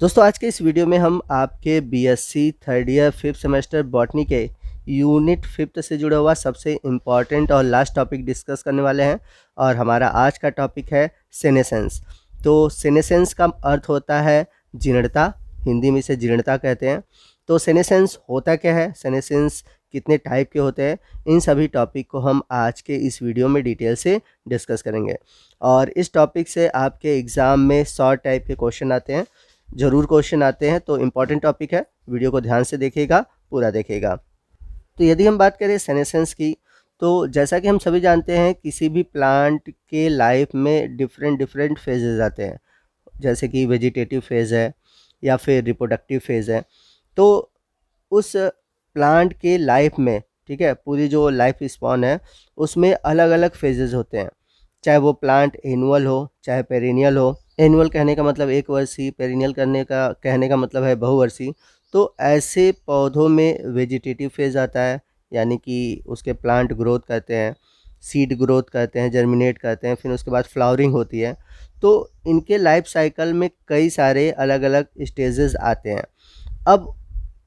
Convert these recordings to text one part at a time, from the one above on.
दोस्तों आज के इस वीडियो में हम आपके BSc third year fifth semester botany के यूनिट फिफ्थ से जुड़ा हुआ सबसे इम्पॉर्टेंट और लास्ट टॉपिक डिस्कस करने वाले हैं। और हमारा आज का टॉपिक है सेनेसेंस। तो सेनेसेंस का अर्थ होता है जीर्णता, हिंदी में इसे जीर्णता कहते हैं। तो सेनेसेंस होता क्या है, सेनेसेंस कितने टाइप के होते हैं, इन सभी टॉपिक को हम आज के इस वीडियो में डिटेल से डिस्कस करेंगे। और इस टॉपिक से आपके एग्ज़ाम में शॉर्ट टाइप के क्वेश्चन आते हैं, ज़रूर क्वेश्चन आते हैं। तो इम्पॉर्टेंट टॉपिक है, वीडियो को ध्यान से देखिएगा, पूरा देखिएगा। तो यदि हम बात करें सेनेसेंस की, तो जैसा कि हम सभी जानते हैं किसी भी प्लांट के लाइफ में डिफरेंट डिफरेंट फेजेस आते हैं, जैसे कि वेजिटेटिव फेज़ है या फिर रिप्रोडक्टिव फेज़ है। तो उस प्लांट के लाइफ में, ठीक है, पूरी जो लाइफ स्पॉन है उसमें अलग अलग फेजेस होते हैं। चाहे वो प्लांट एनुअल हो चाहे पेरिनियल हो। एनुअल कहने का मतलब एक वर्षीय, पेरिनियल कहने का मतलब है बहुवर्षीय। तो ऐसे पौधों में वेजिटेटिव फेज़ आता है, यानी कि उसके प्लांट ग्रोथ करते हैं, सीड ग्रोथ करते हैं, जर्मिनेट करते हैं, फिर उसके बाद फ्लावरिंग होती है। तो इनके लाइफ साइकिल में कई सारे अलग अलग स्टेजेस आते हैं। अब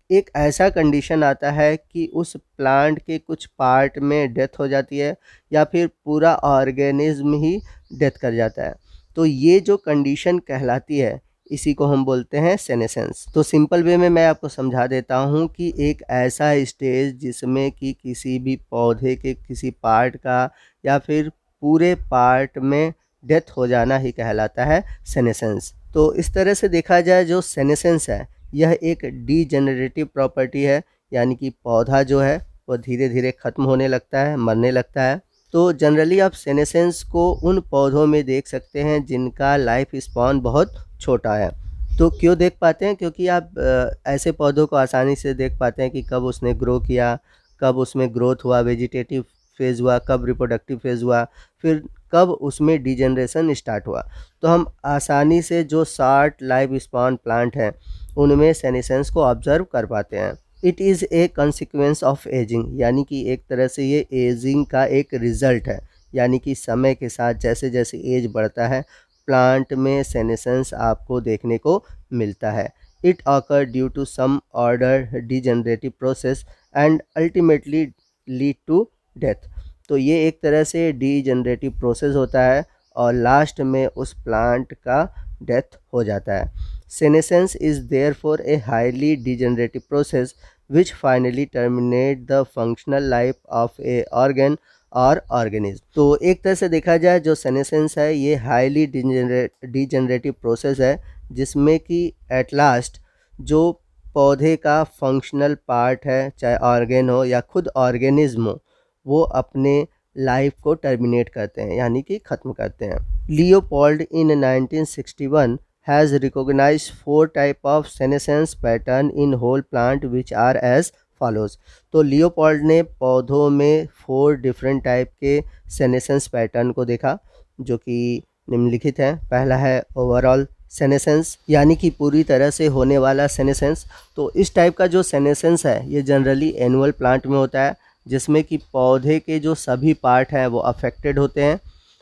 एक ऐसा कंडीशन आता है कि उस प्लांट के कुछ पार्ट में डेथ हो जाती है या फिर पूरा ऑर्गेनिज्म ही डेथ कर जाता है। तो ये जो कंडीशन कहलाती है, इसी को हम बोलते हैं सेनेसेंस। तो सिंपल वे में मैं आपको समझा देता हूँ कि एक ऐसा स्टेज जिसमें कि किसी भी पौधे के किसी पार्ट का या फिर पूरे पार्ट में डेथ हो जाना ही कहलाता है सेनेसेंस। तो इस तरह से देखा जाए, जो सेनेसेंस है यह एक डीजेनरेटिव प्रॉपर्टी है, यानी कि पौधा जो है वो धीरे धीरे ख़त्म होने लगता है, मरने लगता है। तो जनरली आप सेनेसेंस को उन पौधों में देख सकते हैं जिनका लाइफ स्पॉन बहुत छोटा है। तो क्यों देख पाते हैं, क्योंकि आप ऐसे पौधों को आसानी से देख पाते हैं कि कब उसने ग्रो किया, कब उसमें ग्रोथ हुआ, वेजिटेटिव फेज़ हुआ, कब रिप्रोडक्टिव फेज़ हुआ, फिर कब उसमें डिजेनरेशन स्टार्ट हुआ। तो हम आसानी से जो शॉर्ट लाइफ स्पॉन प्लांट हैं उनमें सेनेसेंस को ऑब्जर्व कर पाते हैं। It is a consequence of ageing, यानी कि एक तरह से ये एजिंग का एक रिज़ल्ट है, यानी कि समय के साथ जैसे जैसे एज बढ़ता है प्लांट में सेनेसेंस आपको देखने को मिलता है। It occur due to some order degenerative process and ultimately lead to death. तो ये एक तरह से डिजेनरेटिव प्रोसेस होता है और लास्ट में उस प्लांट का डेथ हो जाता है। Senescence is therefore a highly degenerative process which finally terminate the functional life of a organ और ऑर्गेनिज्म। तो एक तरह से देखा जाए जो सेनेसेंस है ये हाईली डिजेनरेटिव प्रोसेस है, जिसमें कि एट लास्ट जो पौधे का फंक्शनल पार्ट है, चाहे ऑर्गेन हो या खुद ऑर्गेनिज्म हो, वो अपने लाइफ को टर्मिनेट करते हैं, यानी कि ख़त्म करते हैं। Leopold in 1961 has recognized 4 type of senescence pattern in whole plant which are as follows। तो लियोपोल्ड ने पौधों में 4 डिफरेंट टाइप के सेनेसेंस पैटर्न को देखा, जो कि निम्नलिखित है। पहला है ओवरऑल सेनेसेंस, यानी कि पूरी तरह से होने वाला सेनेसेंस। तो इस टाइप का जो सेनेसेंस है ये जनरली एनुअल प्लांट में होता है, जिसमें कि पौधे के जो सभी पार्ट हैं वो अफेक्टेड होते हैं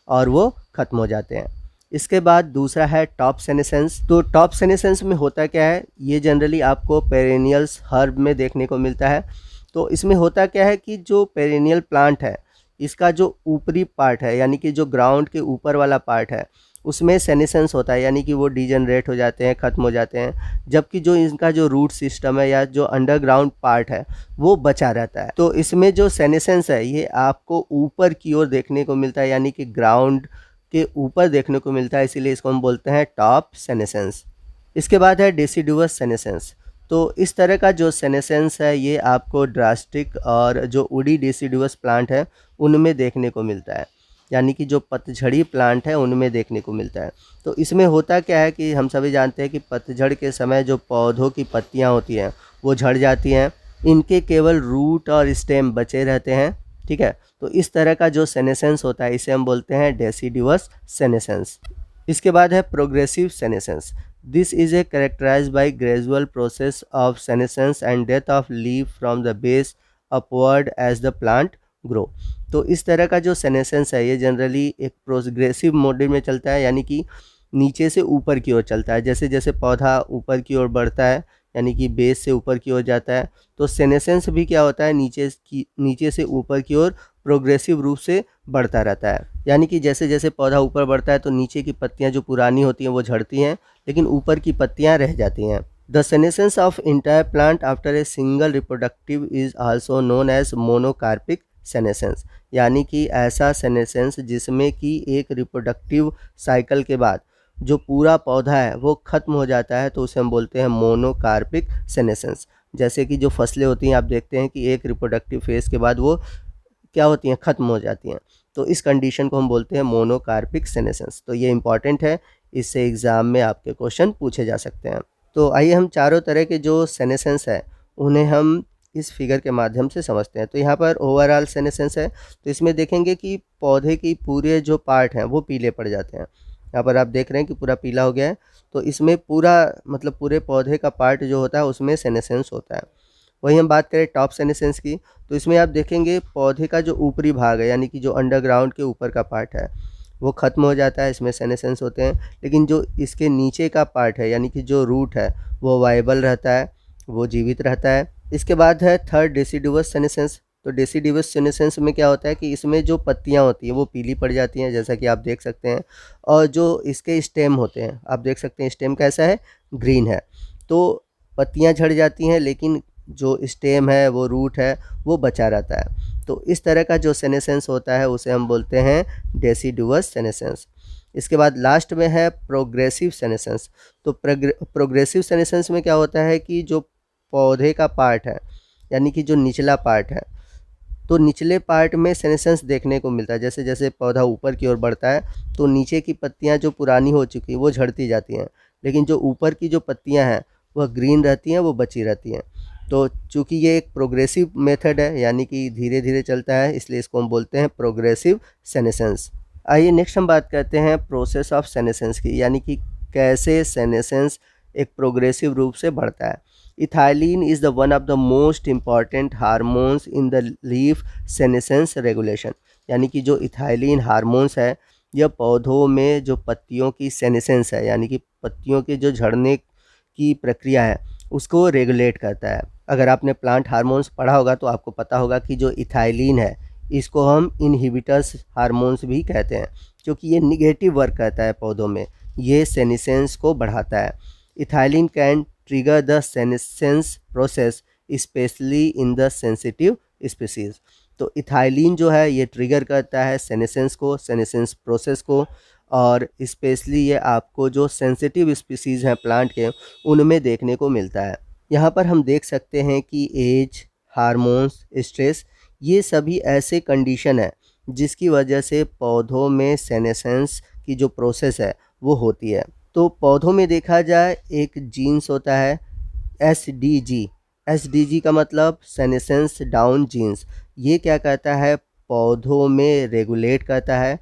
और वो ख़त्म हो जाते हैं। इसके बाद दूसरा है टॉप सेनेसेंस। तो टॉप सेनेसेंस में होता क्या है, ये जनरली आपको पेरेनियल्स हर्ब में देखने को मिलता है। तो इसमें होता क्या है कि जो पेरेनियल प्लांट है इसका जो ऊपरी पार्ट है, यानी कि जो ग्राउंड के ऊपर वाला पार्ट है, उसमें सेनेसेंस होता है, यानी कि वो डिजेनरेट हो जाते हैं, ख़त्म हो जाते हैं। जबकि जो इनका जो रूट सिस्टम है या जो अंडरग्राउंड पार्ट है वो बचा रहता है। तो इसमें जो सेनेसेंस है ये आपको ऊपर की ओर देखने को मिलता है, यानी कि ग्राउंड के ऊपर देखने को मिलता है, इसीलिए इसको हम बोलते हैं टॉप सेनेसेंस। इसके बाद है डेसिडुअस सेनेसेंस। तो इस तरह का जो सेनेसेंस है ये आपको ड्रास्टिक और जो उडी डेसिडुअस प्लांट है उनमें देखने को मिलता है, यानी कि जो पतझड़ी प्लांट है उनमें देखने को मिलता है। तो इसमें होता क्या है कि हम सभी जानते हैं कि पतझड़ के समय जो पौधों की पत्तियां होती हैं वो झड़ जाती हैं, इनके केवल रूट और स्टेम बचे रहते हैं, ठीक है। तो इस तरह का जो सेनेसेंस होता है इसे हम बोलते हैं डेसिडुअस सेनेसेंस। इसके बाद है progressive senescence. This is a characterized by gradual process of senescence and death of leaf from the base upward as the plant grow. तो इस तरह का जो सेनेसेंस है ये जनरली एक प्रोग्रेसिव मोड में चलता है, यानी कि नीचे से ऊपर की ओर चलता है। जैसे जैसे पौधा ऊपर की ओर बढ़ता है यानी कि बेस से ऊपर की ओर जाता है, तो सेनेसेंस भी क्या होता है, नीचे से ऊपर की ओर प्रोग्रेसिव रूप से बढ़ता रहता है। यानी कि जैसे जैसे पौधा ऊपर बढ़ता है तो नीचे की पत्तियां जो पुरानी होती हैं वो झड़ती हैं, लेकिन ऊपर की पत्तियां रह जाती हैं। The senescence of entire plant after a single reproductive is also known as monocarpic senescence. यानी कि ऐसा सेनेसेंस जिसमें कि एक रिप्रोडक्टिव साइकिल के बाद जो पूरा पौधा है वो ख़त्म हो जाता है, तो उसे हम बोलते हैं मोनोकार्पिक सेनेसेंस। जैसे कि जो फसलें होती हैं आप देखते हैं कि एक रिप्रोडक्टिव फेज़ के बाद वो क्या होती हैं, ख़त्म हो जाती हैं। तो इस कंडीशन को हम बोलते हैं मोनोकार्पिक सेनेसेंस। तो ये इंपॉर्टेंट है, इससे एग्ज़ाम में आपके क्वेश्चन पूछे जा सकते हैं। तो आइए हम चारों तरह के जो सेनेसेंस है उन्हें हम इस फिगर के माध्यम से समझते हैं। तो यहाँ पर ओवरऑल सेनेसेंस है, तो इसमें देखेंगे कि पौधे की पूरे जो पार्ट हैं वो पीले पड़ जाते हैं। यहाँ पर आप देख रहे हैं कि पूरा पीला हो गया है, तो इसमें पूरा मतलब पूरे पौधे का पार्ट जो होता है उसमें सेनेसेंस होता है। वही हम बात करें टॉप सेनेसेंस की, तो इसमें आप देखेंगे पौधे का जो ऊपरी भाग है यानी कि जो अंडरग्राउंड के ऊपर का पार्ट है वो ख़त्म हो जाता है, इसमें सेनेसेंस होते हैं। लेकिन जो इसके नीचे का पार्ट है यानी कि जो रूट है वो वाइबल रहता है, वो जीवित रहता है। इसके बाद है थर्ड डेसिडुअस सेनेसेंस। तो डेसिडुअस सेनेसेंस में क्या होता है कि इसमें जो पत्तियां होती हैं वो पीली पड़ जाती हैं, जैसा कि आप देख सकते हैं। और जो इसके स्टेम होते हैं आप देख सकते हैं, स्टेम कैसा है, ग्रीन है। तो पत्तियां झड़ जाती हैं लेकिन जो स्टेम है वो रूट है वो बचा रहता है। तो इस तरह का जो सेनेसेंस होता है उसे हम बोलते हैं डेसिडुअस सेनेसेंस। इसके बाद लास्ट में है प्रोग्रेसिव सेनेसेंस। तो प्रोग्रेसिव सेनेसेंस में क्या होता है कि जो पौधे का पार्ट है यानी कि जो निचला पार्ट है, तो निचले पार्ट में सेनेसेंस देखने को मिलता है। जैसे जैसे पौधा ऊपर की ओर बढ़ता है तो नीचे की पत्तियां जो पुरानी हो चुकी हैं वो झड़ती जाती हैं, लेकिन जो ऊपर की जो पत्तियां हैं वह ग्रीन रहती हैं, वो बची रहती हैं। तो चूँकि ये एक प्रोग्रेसिव मेथड है यानी कि धीरे धीरे चलता है, इसलिए इसको हम बोलते हैं प्रोग्रेसिव सेनेसेंस। आइए नेक्स्ट हम बात करते हैं प्रोसेस ऑफ सेनेसेंस की, यानी कि कैसे सेनेसेंस एक प्रोग्रेसिव रूप से बढ़ता है। Ethylene is the one of the most important hormones in the leaf senescence regulation. यानी कि जो इथाइलिन हार्मोन्स है यह पौधों में जो पत्तियों की सेनेसेंस है यानी कि पत्तियों के जो झड़ने की प्रक्रिया है उसको रेगुलेट करता है। अगर आपने प्लांट हार्मोन्स पढ़ा होगा तो आपको पता होगा कि जो इथाइलिन है इसको हम इनहिबिटर्स हार्मोन्स भी कहते हैं, क्योंकि ये निगेटिव वर्क करता है पौधों में, ये सेनेसेंस को बढ़ाता है। Ethylene can trigger the senescence process specially in the sensitive species. तो इथाइलिन जो है ये ट्रिगर करता है सेनेसेंस को, सेनेसेंस प्रोसेस को, और स्पेशली ये आपको जो सेंसिटिव स्पीसीज़ हैं प्लांट के उनमें देखने को मिलता है। यहाँ पर हम देख सकते हैं कि एज, हार्मोन्स, स्ट्रेस, ये सभी ऐसे कंडीशन है जिसकी वजह से पौधों में सेनेसेंस की जो प्रोसेस है वो होती है। तो पौधों में देखा जाए एक जीन्स होता है SDG। SDG का मतलब सेनेसेंस डाउन जीन्स। ये क्या करता है, पौधों में रेगुलेट करता है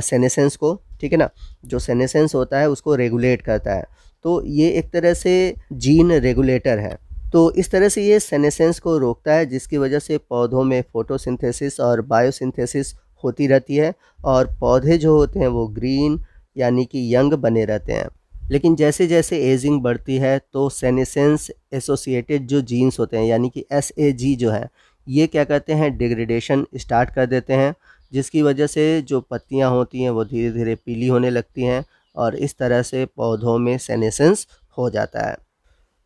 सेनेसेंस को, ठीक है ना। जो सेनेसेंस होता है उसको रेगुलेट करता है, तो ये एक तरह से जीन रेगुलेटर है। तो इस तरह से ये सेनेसेंस को रोकता है, जिसकी वजह से पौधों में फोटोसिंथेसिस और बायोसिंथेसिस होती रहती है और पौधे जो होते हैं वो ग्रीन यानी कि यंग बने रहते हैं। लेकिन जैसे जैसे एजिंग बढ़ती है तो सेनेसेंस एसोसिएटेड जो जीन्स होते हैं यानी कि SAG जो है ये क्या कहते हैं, डिग्रेडेशन स्टार्ट कर देते हैं, जिसकी वजह से जो पत्तियां होती हैं वो धीरे धीरे पीली होने लगती हैं और इस तरह से पौधों में सेनेसेंस हो जाता है।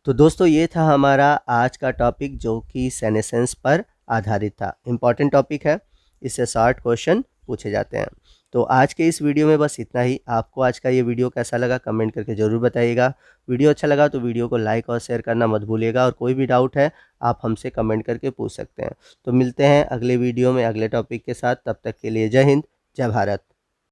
तो दोस्तों ये था हमारा आज का टॉपिक जो कि सेनेसेंस पर आधारित था। इम्पॉर्टेंट टॉपिक है, इससे शॉर्ट क्वेश्चन पूछे जाते हैं। तो आज के इस वीडियो में बस इतना ही। आपको आज का ये वीडियो कैसा लगा कमेंट करके ज़रूर बताइएगा। वीडियो अच्छा लगा तो वीडियो को लाइक और शेयर करना मत भूलिएगा, और कोई भी डाउट है आप हमसे कमेंट करके पूछ सकते हैं। तो मिलते हैं अगले वीडियो में अगले टॉपिक के साथ, तब तक के लिए जय हिंद, जय भारत।